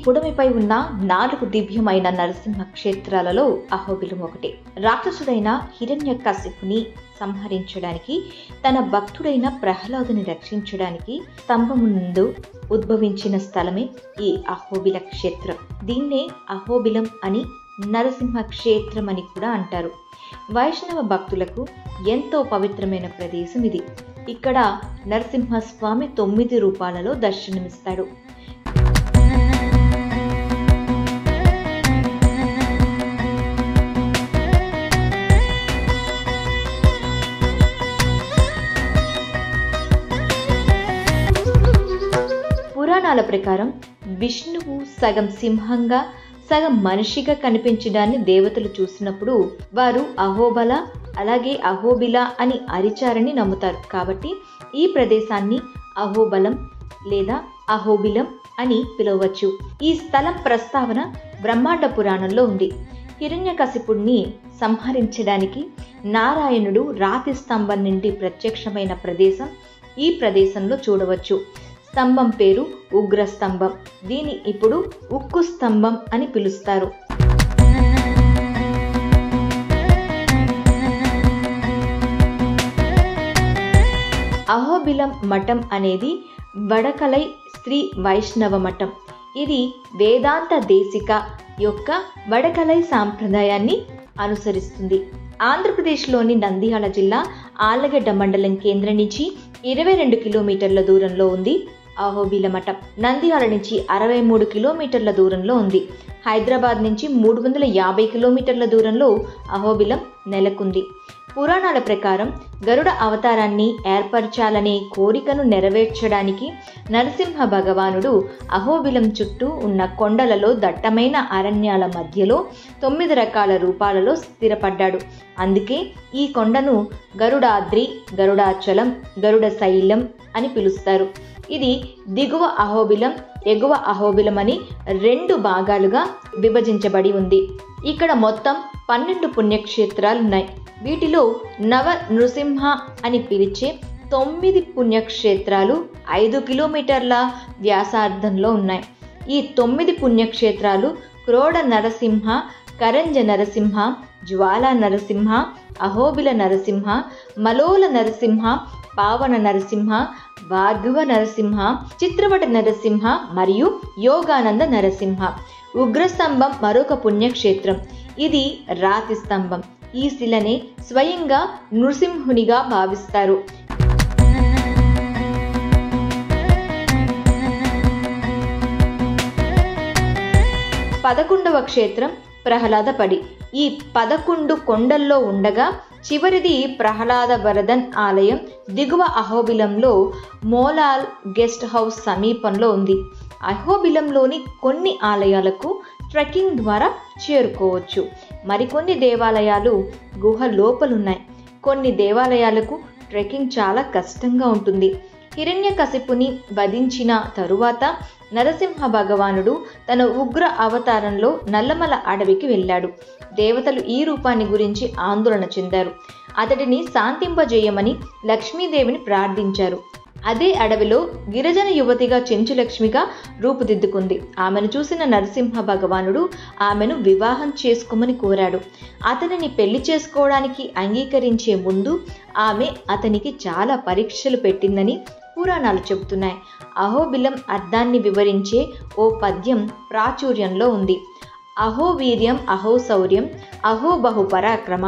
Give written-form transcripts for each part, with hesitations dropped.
పుడమిపై ఉన్న 4 దివ్యమైన నరసింహ క్షేత్రాలలో అహోబిలం ఒకటి. రాక్షసుడైన హిరణ్యకశిపుని సంహరించడానికి, తన భక్తుడైన ప్రహ్లాదుని రక్షించడానికి స్తంభము నుండి ఉద్భవించిన స్థలమే ఈ అహోబిల క్షేత్రం. దీన్నే అహోబిలం అని, నరసింహ క్షేత్రం అని కూడా అంటారు. వైష్ణవ భక్తులకు ఎంతో పవిత్రమైన ప్రదేశం ఇది. ఇక్కడ నరసింహస్వామి 9 రూపాలలో దర్శనమిస్తాడు. పురాణాల ప్రకారం విష్ణువు సగం సింహంగా సగం మనిషిగా కనిపించడాన్ని దేవతలు చూసినప్పుడు వారు అహోబల అలాగే అహోబిల అని అరిచారని నమ్ముతారు. కాబట్టి ఈ ప్రదేశాన్ని అహోబలం లేదా అహోబిలం అని పిలవచ్చు. ఈ స్థలం ప్రస్తావన బ్రహ్మాండ పురాణంలో ఉంది. హిరణ్యకశిపుడిని సంహరించడానికి నారాయణుడు రాతి స్తంభం నుండి ప్రత్యక్షమైన ప్రదేశం ఈ ప్రదేశంలో చూడవచ్చు. స్తంభం పేరు ఉగ్ర స్తంభం. దీని ఇప్పుడు ఉక్కు స్తంభం అని పిలుస్తారు. అహోబిలం మఠం అనేది వడకలై శ్రీ వైష్ణవ మఠం. ఇది వేదాంత దేశిక యొక్క వడకలై సాంప్రదాయాన్ని అనుసరిస్తుంది. ఆంధ్రప్రదేశ్లోని నంద్యాల జిల్లా ఆళ్లగడ్డ మండలం కేంద్రం నుంచి 22 కిలోమీటర్ల దూరంలో ఉంది అహోబిల మఠం. నంద్యాల నుంచి 63 కిలోమీటర్ల దూరంలో ఉంది. హైదరాబాద్ నుంచి 350 కిలోమీటర్ల దూరంలో అహోబిలం నెలకొంది. పురాణాల ప్రకారం గరుడ అవతారాన్ని ఏర్పరచాలనే కోరికను నెరవేర్చడానికి నరసింహ భగవానుడు అహోబిలం చుట్టూ ఉన్న కొండలలో దట్టమైన అరణ్యాల మధ్యలో 9 రకాల రూపాలలో స్థిరపడ్డాడు. అందుకే ఈ కొండను గరుడాద్రి, గరుడాచలం, గరుడ శైలం అని పిలుస్తారు. ఇది దిగువ అహోబిలం, ఎగువ అహోబిలం అని 2 భాగాలుగా విభజించబడి ఉంది. ఇక్కడ మొత్తం 12 పుణ్యక్షేత్రాలున్నాయి. వీటిలో నవ నృసింహ అని పిలిచే 9 పుణ్యక్షేత్రాలు 5 కిలోమీటర్ల వ్యాసార్థంలో ఉన్నాయి. ఈ 9 పుణ్యక్షేత్రాలు క్రోడ నరసింహ, కరంజ నరసింహ, జ్వాలా నరసింహ, అహోబిల నరసింహ, మలోల నరసింహ, పావన నరసింహ, భార్గవ నరసింహ, చిత్రవట నరసింహ మరియు యోగానంద నరసింహ. ఉగ్రస్తంభం మరొక పుణ్యక్షేత్రం. ఇది రాతి స్తంభం. ఈ శిలనే స్వయంగా నృసింహునిగా భావిస్తారు. పదకొండవ క్షేత్రం ప్రహ్లాదపడి. ఈ 11 కొండల్లో ఉండగా చివరిది ప్రహ్లాద వరదన్ ఆలయం దిగువ అహోబిలంలో మోలాల్ గెస్ట్ హౌస్ సమీపంలో ఉంది. అహోబిలంలోని కొన్ని ఆలయాలకు ట్రెక్కింగ్ ద్వారా చేరుకోవచ్చు. మరికొన్ని దేవాలయాలు గుహ లోపలున్నాయి. కొన్ని దేవాలయాలకు ట్రెక్కింగ్ చాలా కష్టంగా ఉంటుంది. హిరణ్యకశిపుని వధించిన తరువాత నరసింహ భగవానుడు తన ఉగ్ర అవతారంలో నల్లమల అడవికి వెళ్ళాడు. దేవతలు ఈ రూపాన్ని గురించి ఆందోళన చెందారు. అతడిని శాంతింపజేయమని లక్ష్మీదేవిని ప్రార్థించారు. అదే అడవిలో గిరిజన యువతిగా చెంచులక్ష్మిగా రూపుదిద్దుకుంది. ఆమెను చూసిన నరసింహ భగవానుడు ఆమెను వివాహం చేసుకోమని కోరాడు. అతనిని పెళ్లి చేసుకోవడానికి అంగీకరించే ముందు ఆమె అతనికి చాలా పరీక్షలు పెట్టిందని పురాణాలు చెబుతున్నాయి. అహోబిలం అర్థాన్ని వివరించే ఓ పద్యం ప్రాచుర్యంలో ఉంది. అహో వీర్యం అహో శౌర్యం అహో బహు పరాక్రమ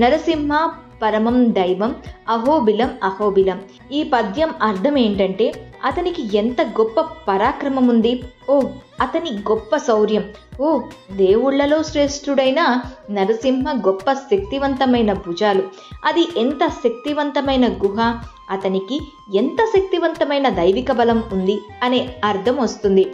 నరసింహ పరమం దైవం అహోబిలం అహోబిలం. ఈ పద్యం అర్థం ఏంటంటే అతనికి ఎంత గొప్ప పరాక్రమం ఉంది, ఓ అతని గొప్ప శౌర్యం, ఓ దేవుళ్లలో శ్రేష్ఠుడైన నరసింహ గొప్ప శక్తివంతమైన భుజాలు, అది ఎంత శక్తివంతమైన గుహ, అతనికి ఎంత శక్తివంతమైన దైవిక బలం ఉంది అనే అర్థం వస్తుంది.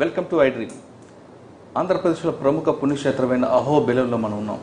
Welcome to iDream. ఆంధ్రప్రదేశ్లో ప్రముఖ పుణ్యక్షేత్రమైన అహోబిలంలో మనం ఉన్నాం.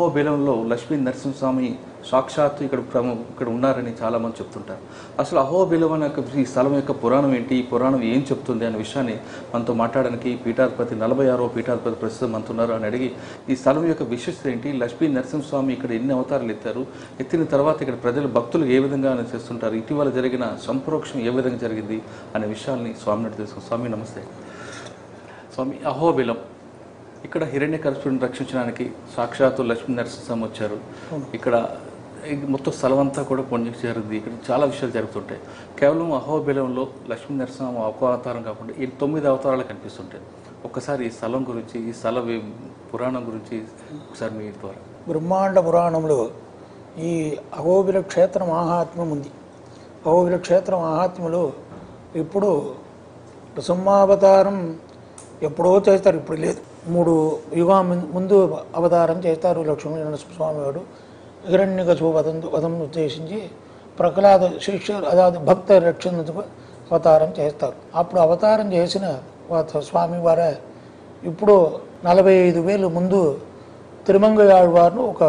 అహోబిలంలో లక్ష్మీ నరసింహస్వామి సాక్షాత్తు ఇక్కడ ఉన్నారని చాలామంది చెప్తుంటారు. అసలు అహోబిలం అనే ఈ స్థలం యొక్క పురాణం ఏంటి, ఈ పురాణం ఏం చెప్తుంది అనే విషయాన్ని మనతో మాట్లాడడానికి పీఠాధిపతి 46వ పీఠాధిపతి ప్రస్తుతం అంటున్నారు అని అడిగి, ఈ స్థలం యొక్క విశిష్టత ఏంటి, లక్ష్మీ నరసింహస్వామి ఇక్కడ ఎన్ని అవతారాలు ఎత్తిన తర్వాత ఇక్కడ ప్రజలు భక్తులు ఏ విధంగా చేస్తుంటారు, ఇటీవల జరిగిన సంప్రోక్షం ఏ విధంగా జరిగింది అనే విషయాల్ని స్వామిని తెలుసుకుంటాం. స్వామి నమస్తే. స్వామి, అహోబిలం ఇక్కడ హిరణ్యకశిపుడిని రక్షించడానికి సాక్షాత్తు లక్ష్మీ నరసింహస్వామి వచ్చారు. ఇక్కడ మొత్తం స్థలం అంతా కూడా పుణ్యం చేరింది. ఇక్కడ చాలా విషయాలు జరుగుతుంటాయి. కేవలం అహోబిలంలో లక్ష్మీ నరసింహ ఒక అవతారం కాకుండా ఈ 9 అవతారాలు కనిపిస్తుంటాయి. ఒక్కసారి ఈ స్థలం గురించి, ఈ స్థల పురాణం గురించి ఒకసారి మీ ద్వారా. బ్రహ్మాండ పురాణంలో ఈ అహోబిల క్షేత్ర మహాత్మ్యం ఉంది. అహోబిల క్షేత్ర మహాత్మ్యంలో ఇప్పుడు నృసింహావతారం ఎప్పుడో చేస్తారు, ఇప్పుడు లేదు. 3 యుగాల ముందు అవతారం చేస్తారు లక్ష్మీ నరసింహస్వామి వారు. హిరణ్యకశిపు వధం ఉద్దేశించి ప్రహ్లాద శిష్యులు అదాది భక్త రక్షణకు అవతారం చేస్తారు. అప్పుడు అవతారం చేసిన స్వామి వారే ఇప్పుడు 45,000 ముందు తిరుమంగ ఆళ్వార్ను ఒక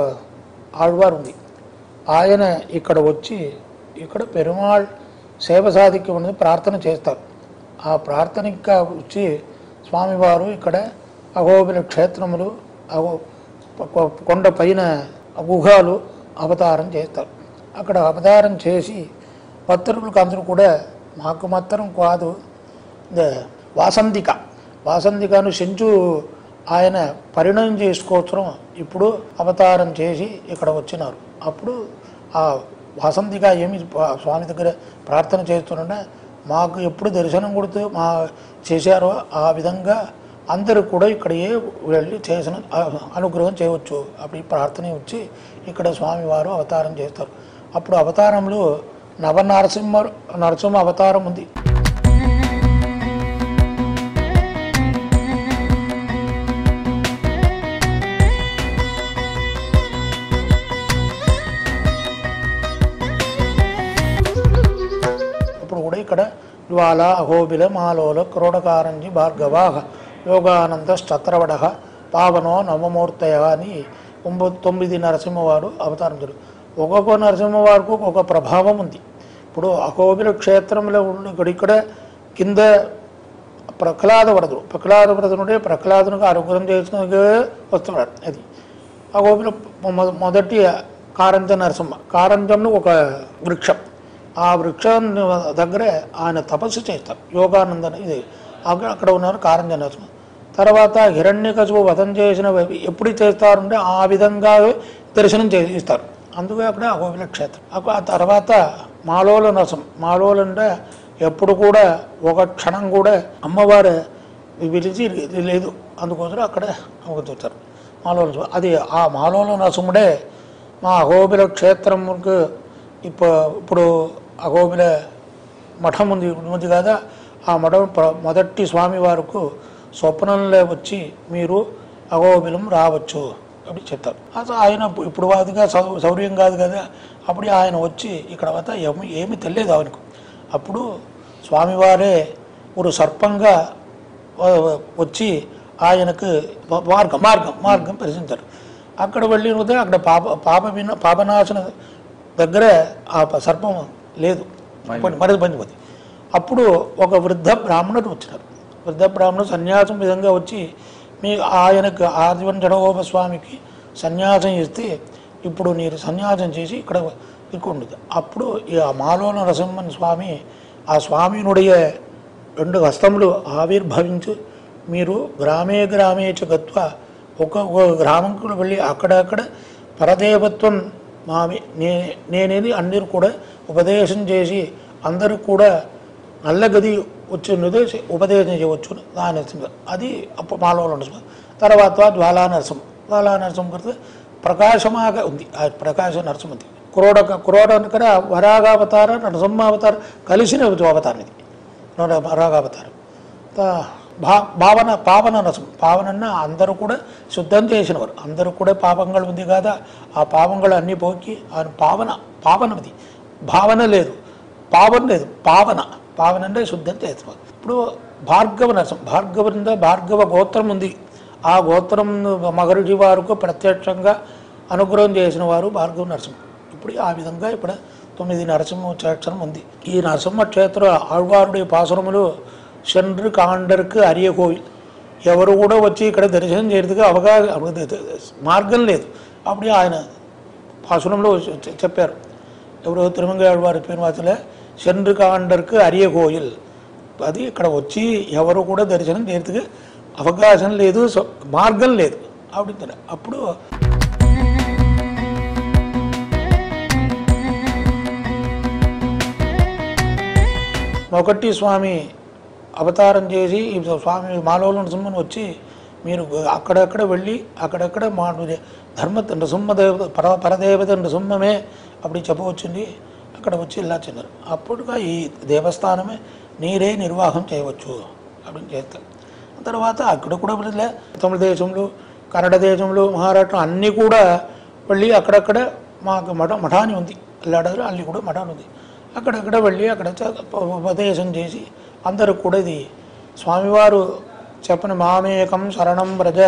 ఆళ్వారు ఉంది. ఆయన ఇక్కడ వచ్చి ఇక్కడ పెరుమాళ్ సేవ సాధిక్యమని ప్రార్థన చేస్తారు. ఆ ప్రార్థనగా వచ్చి స్వామివారు ఇక్కడ అహోబిల క్షేత్రములు కొండ పైన గుహాలు అవతారం చేస్తారు. అక్కడ అవతారం చేసి భక్తులకు అందరూ కూడా మాకు మాత్రం కాదు, వాసంతికను సెంచు ఆయన పరిణయం చేసుకోవచ్చరం ఇప్పుడు అవతారం చేసి ఇక్కడ వచ్చినారు. అప్పుడు ఆ వాసంతిక ఏమి స్వామి దగ్గర ప్రార్థన చేస్తుంటే మాకు ఎప్పుడు దర్శనం కొడుతూ చేశారో ఆ విధంగా అందరూ కూడా ఇక్కడే వెళ్ళి చేసిన అనుగ్రహం చేయవచ్చు. అప్పుడు ఈ ప్రార్థన వచ్చి ఇక్కడ స్వామివారు అవతారం చేస్తారు. అప్పుడు అవతారంలో నరసింహ అవతారం ఉంది. అప్పుడు కూడా ఇక్కడ జ్వాల అహోబిల మాలోల క్రోడకారంజి భార్గవాహ యోగానంద స్తత్రవడ పావనో నవమూర్తయ అని 9 నరసింహవారు అవతారం జరుగుతుంది. ఒక్కొక్క నరసింహవారికి ఒక ప్రభావం ఉంది. ఇప్పుడు అహోబిల క్షేత్రంలో ఇక్కడ కింద ప్రహ్లాద వరదునుడే ప్రహ్లాదునికి అనుగ్రహం చేసుకుని వస్తున్నాడు. అది అహోబిల మొదటి కారంజ నరసింహ. కారంజంను ఒక వృక్షం, ఆ వృక్షం దగ్గర ఆయన తపస్సు చేస్తారు. యోగానందన ఇది అక్కడ ఉన్నారు కారంజ నరసింహ. తర్వాత హిరణ్యకశిపు వధం చేసిన ఎప్పుడు చేస్తారంటే ఆ విధంగా దర్శనం చేయిస్తారు. అందుకే అక్కడ అహోబిల క్షేత్రం. ఆ తర్వాత మాలోల నరసం. మాలోలు అంటే ఎప్పుడు కూడా ఒక క్షణం కూడా అమ్మవారు పిలిచి లేదు, అందుకోసం అక్కడ చూస్తారు మాలోల. అది ఆ మాలోల నరసింహుడే మా అహోబిల క్షేత్రంకు ఇప్పుడు అహోబిల మఠం ఉంది కదా, ఆ మఠం మొదటి స్వామి వారికి స్వప్నంలో వచ్చి మీరు అహోబిలం రావచ్చు అని చెప్తారు. అది ఆయన ఇప్పుడు వాదిగా సౌర్యం కాదు కదా. అప్పుడు ఆయన వచ్చి ఇక్కడ వద్ద ఏమీ తెలియదు ఆయనకు. అప్పుడు స్వామివారే ఒక సర్పంగా వచ్చి ఆయనకు మార్గం ప్రశ్నించారు. అక్కడ వెళ్ళిన అక్కడ పాపనాశన దగ్గర ఆ సర్పం లేదు, మరిపోయింది. అప్పుడు ఒక వృద్ధ బ్రాహ్మణుడు వచ్చినారు. వృద్ధ బ్రాహ్మణుడు సన్యాసం విధంగా వచ్చి ఆయనకు ఆదివన్ జడగోపస్వామికి సన్యాసం ఇస్తే ఇప్పుడు మీరు సన్యాసం చేసి ఇక్కడ ఉండదు. అప్పుడు ఆ మాలోల నరసింహన్ స్వామి ఆ స్వామినుடைய 2 హస్తములు ఆవిర్భవించి మీరు గ్రామే గత్వ ఒక గ్రామంకు వెళ్ళి అక్కడక్కడ పరదేవత్వం నేనేది అందరూ కూడా ఉపదేశం చేసి అందరూ కూడా నల్లగది వచ్చినది ఉపదేశం చేయవచ్చు. దాని అది మాలోల నరసింహ. తర్వాత జ్వాలా నరసింహ కడితే ప్రకాశమాగా ఉంది. ఆ ప్రకాశ నరసింహ ఉంది. క్రోడకర వరాగావతార నరసింహావతార కలిసిన అవతారం ఇది వరాగావతారం. పావన నరసింహ. పావనన్న అందరూ కూడా శుద్ధం చేసినవారు. అందరూ కూడా పాపంగా ఉంది కదా, ఆ పాపంగా అన్నీ పోకి ఆయన పావనది. భావన లేదు, పావన లేదు, పావన అంటే శుద్ధం చేస్తున్నారు. ఇప్పుడు భార్గవ నరసింహ. భార్గవ గోత్రం ఉంది. ఆ గోత్రం మగరుడి వారికి ప్రత్యక్షంగా అనుగ్రహం చేసిన వారు భార్గవ నరసింహ. ఇప్పుడు ఆ విధంగా ఇప్పుడు 9 నరసింహ క్షేత్రం ఉంది. ఈ నరసింహ క్షేత్ర ఆళ్వారుడి పాసురములు சென்று కాండర్కు అరియ కోవిల్. ఎవరు కూడా వచ్చి ఇక్కడ దర్శనం చేయడానికి మార్గం లేదు. అప్పుడు ఆయన పాసురంలో చెప్పారు, ఎవరో తిరుమంగళవారి పేరువాతులే சென்று కాండర్కు అరియ కోయిల్. అది ఇక్కడ వచ్చి ఎవరు కూడా దర్శనం చేయడానికి అవకాశం లేదు, మార్గం లేదు. అప్పుడు మొకట్టి స్వామి అవతారం చేసి ఈ స్వామి మాలోల నరసింహను వచ్చి మీరు అక్కడక్కడ వెళ్ళి అక్కడక్కడ మా ధర్మ నృసింహ దేవత పరదేవత నృసింహమే అప్పుడు చెప్పవచ్చుంది. అక్కడ వచ్చి ఇలా చిన్నారు. అప్పుడుగా ఈ దేవస్థానమే నీరే నిర్వాహం చేయవచ్చు அப்படின்னு చేస్తారు. తర్వాత అక్కడ కూడా తమిళ దేశంలో, కన్నడ దేశంలో, మహారాష్ట్ర అన్నీ కూడా వెళ్ళి అక్కడక్కడ మాకు మఠాన్ని ఉంది. అల్లాడారు అల్లి కూడా మఠాన్ని ఉంది. అక్కడక్కడ వెళ్ళి అక్కడ ఉపదేశం చేసి అందరూ కూడా ఇది స్వామివారు చెప్పిన మామేకం శరణం వ్రజ.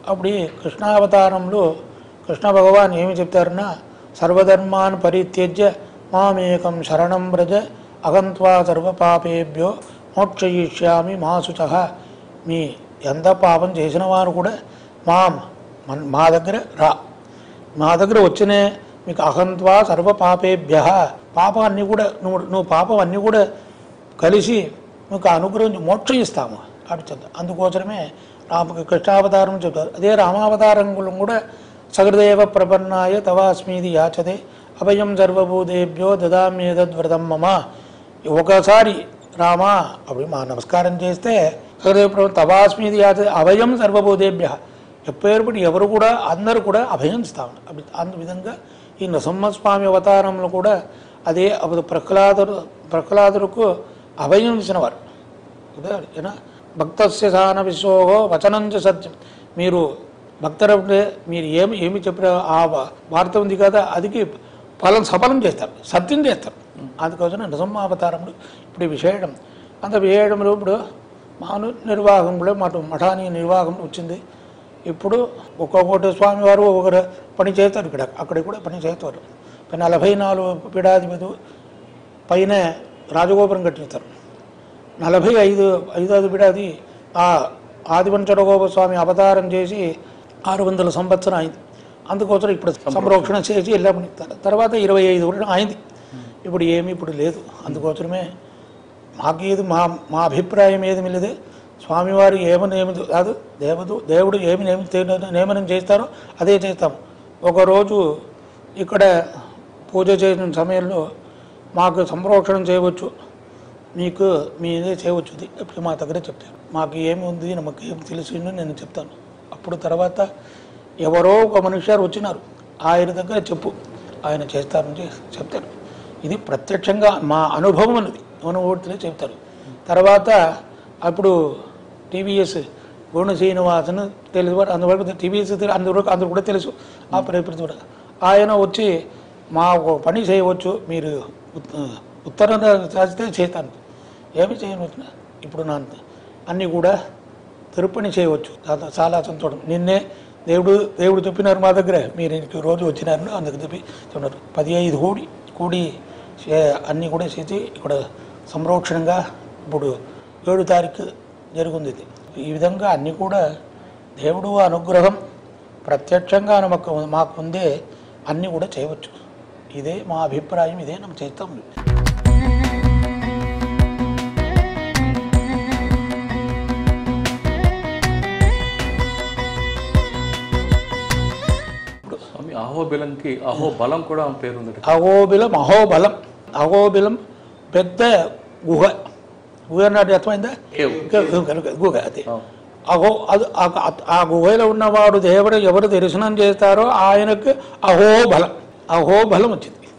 అప్పుడు కృష్ణావతారంలో కృష్ణ భగవాన్ ఏమి చెప్తారన్నా, సర్వధర్మాన్ పరిత్యజ్య మామేకం శరణం వ్రజ అగంత్వా సర్వపాపేభ్యో మోక్షయిష్యామి మా శుచః. మీ ఎంత పాపం చేసిన వారు కూడా మా దగ్గర రా, మా దగ్గర వచ్చినే మీకు అహంత్వా సర్వపాపేభ్య, పాపాన్ని కూడా నువ్వు పాపం అన్నీ కూడా కలిసి మీకు అనుగ్రహించి మోక్షం ఇస్తాము అని చెప్తారు. అందుకోసమే కృష్ణావతారం చెప్తారు. అదే రామావతారంలో కూడా సగృదేవ ప్రపన్నాయ తవాస్మీది యాచతే అభయం సర్వభూతేభ్యో దదామ్యేతద్వ్రతం మమ. ఒకసారి రామా అప్పుడు మా నమస్కారం చేస్తే సగృదేవ తవాస్మీది యాచతే అభయం సర్వభూతేభ్య, ఎప్పేరుపడి ఎవరు కూడా అందరూ కూడా అభయం ఇస్తాము. అందు విధంగా ఈ నరసింహస్వామి అవతారంలో కూడా అదే అప్పుడు ప్రహ్లాదులకు అభయం ఇచ్చినవారు. ఏనా భక్తస్య సాన విశ్వోహో వచనంచ సత్యం. మీరు భక్తులంటే మీరు ఏమి చెప్పిన ఆ వార్త ఉంది కదా, అదికి సఫలం చేస్తారు, సత్యం చేస్తారు. అందుకోసం నరసింహావతారంలో ఇప్పుడు విశేషం అంత విశేషంలో ఇప్పుడు మాను నిర్వాహంలో మఠాన్ని నిర్వాహం వచ్చింది. ఇప్పుడు ఒక్కొక్కటి స్వామివారు ఒకరు పని చేస్తారు. అక్కడ కూడా పని చేస్తారు. 44 పీఠాధిపతులు పైన రాజగోపురం కట్టిస్తారు. 45వ పీఠాది ఆ ఆదివంచరగోప స్వామి అవతారం చేసి 600 సంవత్సరం అయింది. అందుకోసం ఇప్పుడు సంరక్షణ చేసి వెళ్ళామని తర్వాత 25 వర్షం అయింది. ఇప్పుడు ఏమి ఇప్పుడు లేదు. అందుకోసమే మాకేది మా అభిప్రాయం ఏది లేదు. స్వామివారు ఏమని కాదు, దేవుడు ఏమి నియమనం చేస్తారో అదే చేస్తాము. ఒకరోజు ఇక్కడ పూజ చేసిన సమయంలో మాకు సంరక్షణ చేయవచ్చు, మీకు మీదే చేయవచ్చు, ఇప్పుడు మా దగ్గర చెప్తారు. మాకు ఏమి ఉంది, మాకు ఏమి తెలిసిందో నేను చెప్తాను. అప్పుడు తర్వాత ఎవరో ఒక మనుష్యారు వచ్చినారు, ఆయన దగ్గర చెప్పు, ఆయన చేస్తారని చెప్తారు. ఇది ప్రత్యక్షంగా మా అనుభవం అన్నది అనుభూతిలో చెప్తారు. తర్వాత అప్పుడు టీవీఎస్ గుణ శ్రీనివాసన్ తెలుసు, అందువరకు టీవీఎస్ అందరూ కూడా తెలుసు. ఆ పరిస్థితి ఆయన వచ్చి మా పని చేయవచ్చు, మీరు ఉత్తరం రాస్తే చేస్తాను, ఏమి చేయవచ్చు. ఇప్పుడు నా అన్నీ కూడా తిరుపని చేయవచ్చు. చాలా సంతోషం. నిన్నే దేవుడు చెప్పినారు మా దగ్గర, మీరు ఇంటికి రోజు వచ్చినారు, అందుకు చెప్పి చెప్తున్నారు. 15 కూడి అన్నీ కూడా చేసి ఇక్కడ సంరక్షణగా ఇప్పుడు 7 తారీఖు జరుగుంది. ఈ విధంగా అన్నీ కూడా దేవుడు అనుగ్రహం ప్రత్యక్షంగా మాకు ముందే అన్నీ కూడా చేయవచ్చు. ఇదే మా అభిప్రాయం, ఇదే మనం చేస్తాం. అహోబిలంకి అహోబలం కూడా పేరుంది. అహోబిలం పెద్ద గుహ అన్నట్టు అర్థమైందా? గుహ అది. ఆ గుహలో ఉన్నవాడు దేవుడు ఎవరు దర్శనం చేస్తారో ఆయనకు అహోబలం వచ్చింది.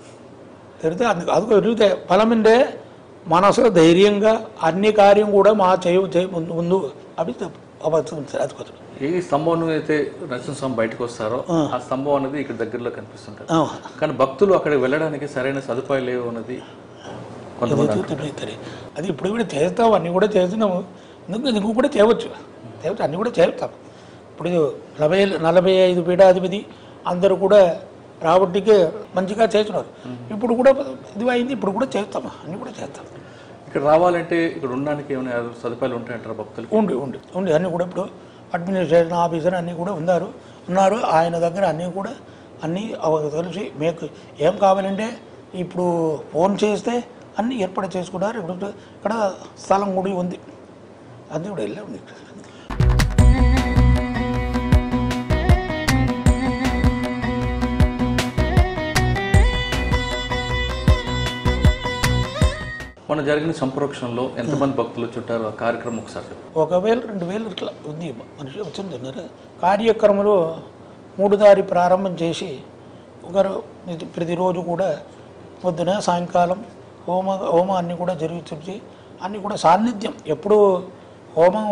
తెలితే అది తిరిగితే బలమిండే మనసులో ధైర్యంగా అన్ని కార్యం కూడా మా ముందు అవి అది కొంచెం ఏ స్తంభం అయితే నరసింహస్వామి బయటకు వస్తారో ఆ స్తంభం అనేది ఇక్కడ దగ్గరలో కనిపిస్తుంటారు. కానీ భక్తులు అక్కడికి వెళ్ళడానికి సరైన సదుపాయాలు లేవు అన్నది అది ఇప్పుడు కూడా చేస్తాం, అన్నీ కూడా చేస్తున్నాము. నువ్వు కూడా చేయవచ్చు, అన్నీ కూడా చేస్తాం. ఇప్పుడు 45 పీఠాధిపతి అందరూ కూడా రాబట్టికే మంచిగా చేస్తున్నారు. ఇప్పుడు కూడా ఇది అయింది, ఇప్పుడు కూడా చేస్తాము, అన్నీ కూడా చేస్తాం. ఇక్కడ రావాలంటే ఇక్కడ ఉండడానికి ఏమైనా సదుపాయాలు ఉంటాయంటారు భక్తులు? ఉండి అన్నీ కూడా ఇప్పుడు అడ్మినిస్ట్రేషన్ ఆఫీసర్ అన్నీ కూడా ఉన్నారు. ఆయన దగ్గర అన్నీ కూడా తెలిసి మీకు ఏం కావాలంటే ఇప్పుడు ఫోన్ చేస్తే అన్నీ ఏర్పాటు చేసుకున్నారు. ఇప్పుడు ఇక్కడ స్థలం కూడా ఉంది, అది కూడా వెళ్ళే ఉంది. మన జరిగిన సంప్రోక్షణలో ఎంతమంది భక్తులు చుట్టారు? ఆ కార్యక్రమం ఒకసారి 1000-2000 ఇట్లా ఉంది మనిషి వచ్చిందన్నారు. కార్యక్రమంలో 3 దారి ప్రారంభం చేసి ఒకరు ప్రతిరోజు కూడా పొద్దున సాయంకాలం హోమం అన్నీ కూడా జరుగుతుంది. అన్నీ కూడా సాన్నిధ్యం ఎప్పుడు హోమం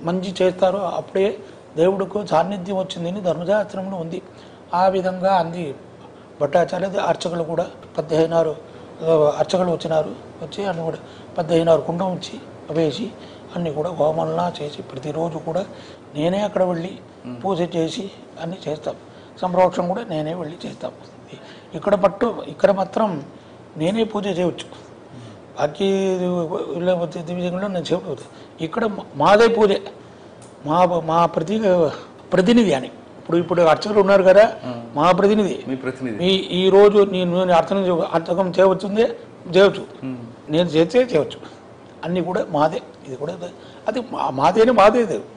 మంచి చేస్తారో అప్పుడే దేవుడికి సాన్నిధ్యం వచ్చిందని ధర్మశాస్త్రంలో ఉంది. ఆ విధంగా అంది భట్టాచార్య అర్చకులు కూడా 16 అర్చకులు వచ్చి అన్నీ కూడా 16 కుండం వచ్చి వేసి అన్నీ కూడా హోమంలా చేసి ప్రతిరోజు కూడా నేనే అక్కడ వెళ్ళి పూజ చేసి అన్నీ చేస్తాం. సంప్రోక్షణ కూడా నేనే వెళ్ళి చేస్తాం. ఇక్కడ మాత్రం నేనే పూజ చేయవచ్చు. బాకీ దివ్యంలో నేను చేయవచ్చు. ఇక్కడ మాదే పూజ, మా ప్రతినిధి అని ఇప్పుడు అర్చకులు ఉన్నారు కదా, మా ప్రతినిధి. ఈ రోజు నేను అర్చకం చేయవచ్చు, నేను చేస్తే చేయవచ్చు. అన్నీ కూడా మాదే. ఇది కూడా అది మాదే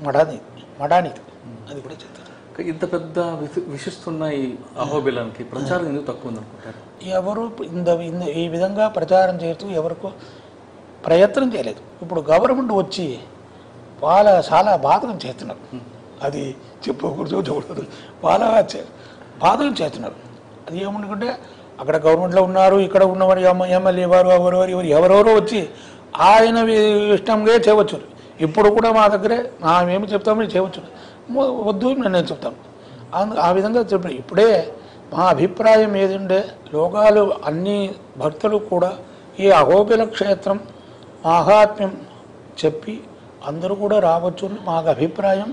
మడానిది అది కూడా చేస్తారు. ఇంత పెద్ద విశిస్తున్న ఈ అహోబిలానికి ప్రచారం ఎందుకు తక్కువ ఉందనుకుంటారు? ఎవరు ఈ విధంగా ప్రచారం చేస్తూ ఎవరికో ప్రయత్నం చేయలేదు. ఇప్పుడు గవర్నమెంట్ వచ్చి చాలా బాధకం చేస్తున్నారు. అది చెప్పకూడదు, బాధకం చేస్తున్నారు. అది ఏమనుకుంటే అక్కడ గవర్నమెంట్లో ఉన్నారు, ఇక్కడ ఉన్నవారు ఎమ్మెల్యే వారు ఎవరెవరో వచ్చి ఆయన ఇష్టంగా చేయవచ్చు. ఇప్పుడు కూడా మా దగ్గరే మేమేమి చెప్తామని చేయవచ్చు, వద్దు నేను చెప్తాను. ఆ విధంగా చెప్పి ఇప్పుడే మా అభిప్రాయం ఏదంటే లోకాలు అన్ని భక్తులు కూడా ఈ అహోబిల క్షేత్రం మాహాత్మ్యం చెప్పి అందరూ కూడా రావచ్చు మాకు అభిప్రాయం.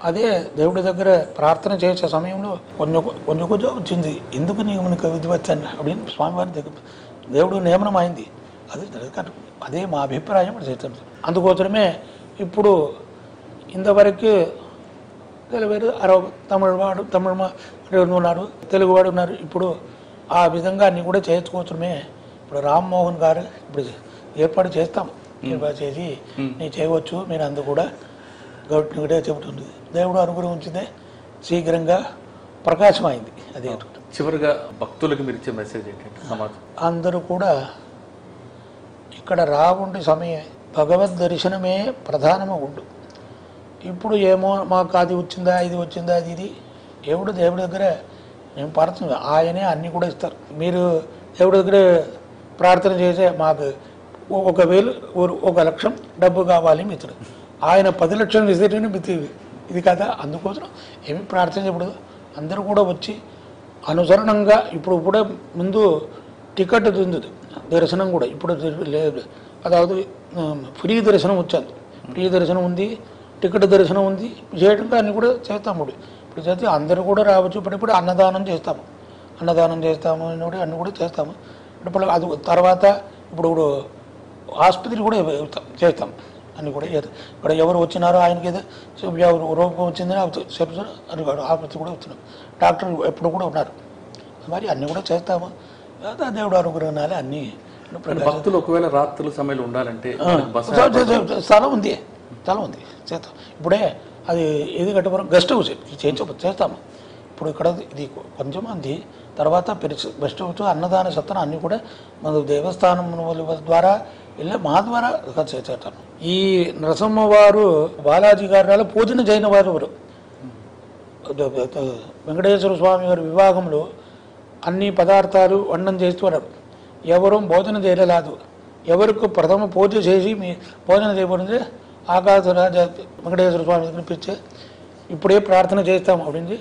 అదే దేవుడి దగ్గర ప్రార్థన చేసే సమయంలో కొంచెం వచ్చింది, ఎందుకు నీకు ఇది వచ్చాను அப்படின்னு స్వామివారి దగ్గర దేవుడు నియమనం అయింది. అదే మా అభిప్రాయం చేస్తాను. అందుకోసమే ఇప్పుడు ఇంతవరకు తెలుగు తమిళ ఉన్నారు, తెలుగువాడు ఉన్నారు. ఇప్పుడు ఆ విధంగా అన్ని కూడా చేసుకోవచ్చమే. ఇప్పుడు రామ్మోహన్ గారు ఇప్పుడు ఏర్పాటు చేస్తాం, ఏర్పాటు చేసి నీ చేయవచ్చు మీరు అందు కూడా గవర్నమెంట్ చెబుతుంది. దేవుడు అనుగ్రహించిందే శీఘ్రంగా ప్రకాశమైంది. అదే చివరిగా భక్తులకు మీరు ఇచ్చే మెసేజ్ ఏంటంటే సమాజం అందరూ కూడా ఇక్కడ రావుండే సమయం భగవద్ దర్శనమే ప్రధానము ఉండు. ఇప్పుడు ఏమో మాకు అది వచ్చిందా ఇది వచ్చిందా ఇది దేవుడి దగ్గర మేము ప్రార్థన ఆయనే అన్నీ కూడా ఇస్తారు. మీరు దేవుడి దగ్గర ప్రార్థన చేసే మాకు 1000 1 లక్షం డబ్బు కావాలి మిత్రుడు, ఆయన 10 లక్షలు ఇస్తేనే మిత్రుడు ఇది కదా. అందుకోసం ఏమి ప్రార్థన చేయకూడదు. అందరూ కూడా వచ్చి అనుసరణంగా ఇప్పుడు కూడా ముందు టికెట్ ఉంది దర్శనం కూడా ఇప్పుడు లేదు. అదావదు ఫ్రీ దర్శనం వచ్చాను, ఫ్రీ దర్శనం ఉంది, టికెట్ దర్శనం ఉంది, చేయడంగా అన్నీ కూడా చేస్తాము. ఇప్పుడు చేస్తే అందరూ కూడా రావచ్చు. ఇప్పుడు అన్నదానం చేస్తాము అన్నీ కూడా చేస్తాము. ఇప్పుడు అది తర్వాత ఇప్పుడు ఆసుపత్రి కూడా చేస్తాం అన్నీ కూడా. ఇక్కడ ఎవరు వచ్చినారో ఆయనకి ఏదో రోగం వచ్చిందని చెప్తారు, అని ఆసుపత్రి కూడా వచ్చినాం. డాక్టర్ ఎప్పుడు కూడా ఉన్నారు. మరి అన్నీ కూడా చేస్తాము. దేవుడు అనుగ్రహాలు అన్నీ. భక్తులు ఒకవేళ రాత్రుల సమయంలో ఉండాలంటే స్థలం ఉంది చేస్తాం. ఇప్పుడే అది ఏది కట్టవరం గెస్ట్ హౌస్ చేస్తాము. ఇప్పుడు ఇక్కడ ఇది కొంచెం మంది తర్వాత గెస్ట్ హౌస్ అన్నదాన సత్రం అన్నీ కూడా మన దేవస్థానం ద్వారా వెళ్ళి మా ద్వారా చేస్తాను. ఈ నరసింహ వారు బాలాజీ గారి పూజన చేయని వారు వెంకటేశ్వర స్వామి వారి వివాహంలో అన్ని పదార్థాలు వండడం చేస్తున్నారు. ఎవరు భోజనం చేయలేదు. ఎవరికి ప్రథమ పూజ చేసి మీ భోజనం చేయబడింది ఆకాశరాజ వెంకటేశ్వర స్వామి కనిపించే ఇప్పుడే ప్రార్థన చేస్తాం அப்படின்னு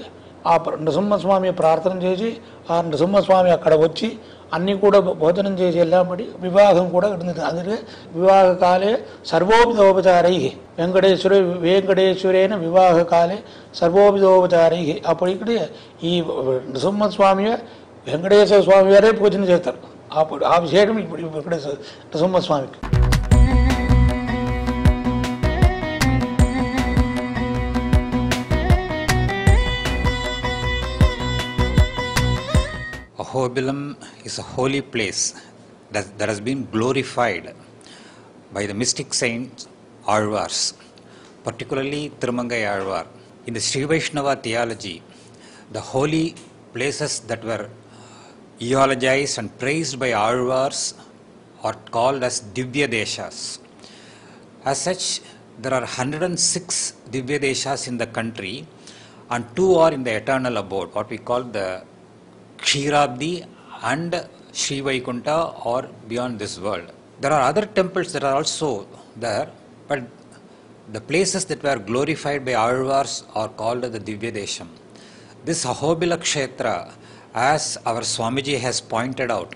ఆ నరసింహస్వామి ప్రార్థన చేసి ఆ నరసింహస్వామి అక్కడ వచ్చి అన్నీ కూడా భోజనం చేసి వెళ్ళాబడి వివాహం కూడా ఉంటుంది. అందుకే వివాహకాలే సర్వోపిదోపచారై వెంకటేశ్వరేన వివాహకాలే సర్వోపిదోపచారై. అప్పుడు ఇక్కడ ఈ నృసింహస్వామి వెంకటేశ్వర స్వామి వారే పూజన చేస్తారు. అప్పుడు ఆ విశేషం ఇప్పుడు Venkateswara నృసింహస్వామికి. Ahobilam is a holy place that has been glorified by the mystic saints Alvars, particularly Tirumangai Alvar. In the Sri Vaishnava theology, the holy places that were eulogized and praised by Alvars are called as Divya Deshas. As such, there are 106 Divya Deshas in the country, and 2 are in the eternal abode, what we call the Kshirabdi and Sri Vaikunta, or beyond this world. There are other temples that are also there, but the places that were glorified by Alvars are called the Divya Desham. This Ahobila Kshetra, as our Swamiji has pointed out,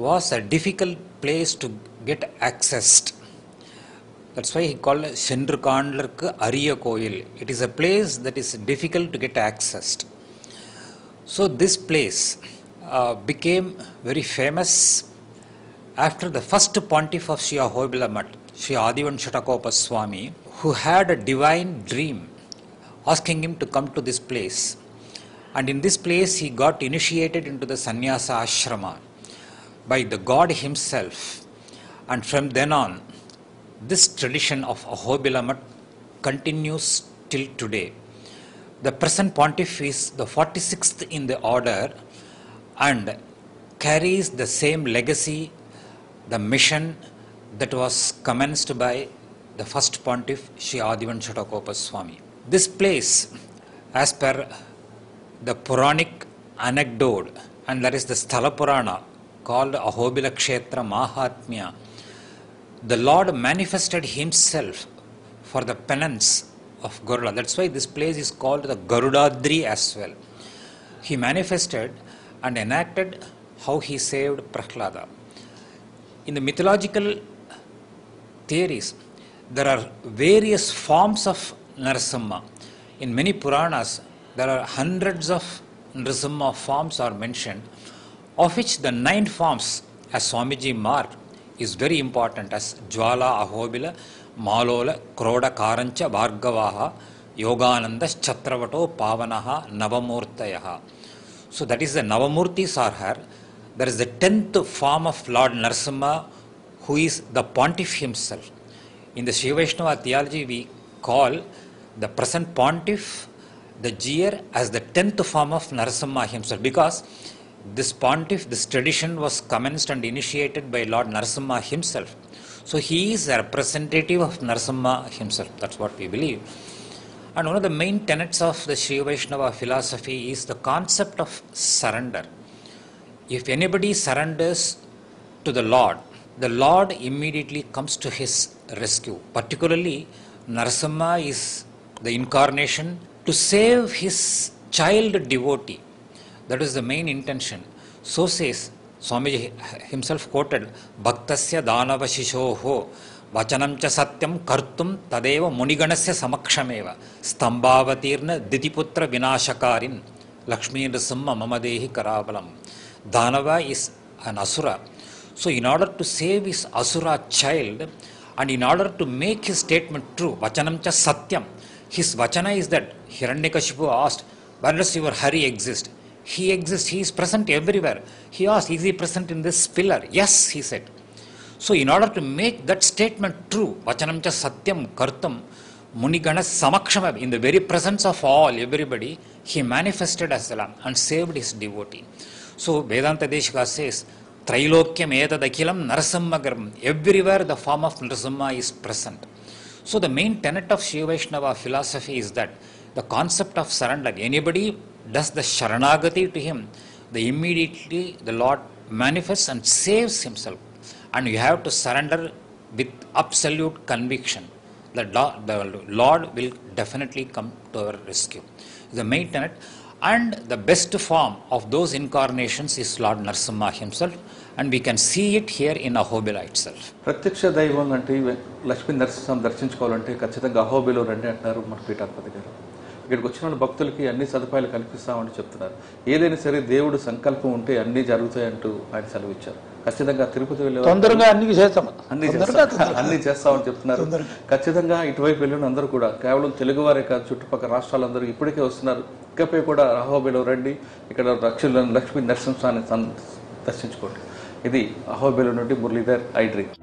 was a difficult place to get accessed. That's why he called Shendrukandlarku Ariya Koil. It is a place that is difficult to get accessed. So this place became very famous after the first pontiff of Sri Ahobila Mutt, Sri Adivanshatakopa Swami, who had a divine dream asking him to come to this place. And in this place he got initiated into the sannyasa ashrama by the God himself. And from then on, this tradition of Ahobila Mutt continues till today. The present pontiff is the 46th in the order and carries the same legacy, the mission that was commenced by the first pontiff, Sri Adivanshatakopa Swami. This place, as per the Puranic anecdote, and that is the Sthala Purana called Ahobila Kshetra Mahatmya, the Lord manifested himself for the penance of Garuda. That's why this place is called the Garudadri as well. He manifested and enacted how he saved Prahlada. In the mythological theories, there are various forms of Narasimha. In many Puranas, there are hundreds of Narasimha forms are mentioned, of which the 9 forms, as Swamiji marked, is very important, as Jwala, Ahobila, Malola, Kroda, Karancha, Bhargavaha, Yogananda, Chatravato, Pavanaha, Navamurtayaha. So that is the Navamurtis are here. There is the 10th form of Lord Narasimha, who is the pontiff himself. In the Sri Vaishnava theology, we call the present pontiff, the Jiyar, as the 10th form of Narasimha himself, because this pontiff, this tradition was commenced and initiated by Lord Narasimha himself. So he is a representative of Narasimha himself. That's what we believe. And one of the main tenets of the Sri Vaishnava philosophy is the concept of surrender. If anybody surrenders to the Lord immediately comes to his rescue. Particularly, Narasimha is the incarnation to save his child devotee. That is the main intention. So says Swamiji himself quoted, Bhaktasya Danava Shishoho Vachanam cha Satyam Kartum Tadeva Muniganasya Samakshameva Stambhavatirna Ditiputra Vinashakarin Lakshmi Nrisimha Mamadehi Karavalam. Danava is an Asura. So in order to save his Asura child and in order to make his statement true, Vachanam cha Satyam, his Vachana is that Hiranyakashipu asked, where does your Hari exist? He exists, he is present everywhere. He asked, is he present in this pillar? Yes, he said. So in order to make that statement true, Vachanam cha Satyam Kartam Munigana Samakshama, in the very presence of all, everybody, he manifested as the Lamb and saved his devotee. So Vedanta Deshika says, Trailokyam Etadakilam Narasimhagaram. Everywhere the form of Narasimha is present. So the main tenet of Sri Vaishnava philosophy is that the concept of surrender, anybody does the Sharanagati to him, immediately the Lord manifests and saves himself. And you have to surrender with absolute conviction that the Lord will definitely come to our rescue. The main tenet. And the best form of those incarnations is Lord Narasimha himself, and we can see it here in Ahobila itself. ప్రత్యక్ష దైవం అంటే లక్ష్మీ నరసింహం దర్శించుకోవాలంటే ఖచ్చితంగా అహోబిలం రండి అంటున్నారు మన పీఠాధిపతి గారు. ఇక్కడికి వచ్చిన భక్తులకి అన్ని సదుపాయాలు కల్పిస్తామని చెప్తున్నారు. ఏదైనా సరే దేవుడు సంకల్పం ఉంటే అన్నీ జరుగుతాయంటూ ఆయన సెలవు ఇచ్చారు. ఖచ్చితంగా తిరుపతి వెళ్ళే తొందరగా అన్ని చేస్తామని చెప్తున్నారు. ఖచ్చితంగా ఇటువైపు వెళ్ళిన అందరూ కూడా కేవలం తెలుగువారే కాదు, చుట్టుపక్కల రాష్ట్రాలందరూ ఇప్పటికే వస్తున్నారు. ఇకపై కూడా అహోబిలం రండి, ఇక్కడ లక్ష్మీ నరసింహాన్ని దర్శించుకోండి. ఇది అహోబిలం నుండి మురళీధర్ ఐ డ్రీమ్.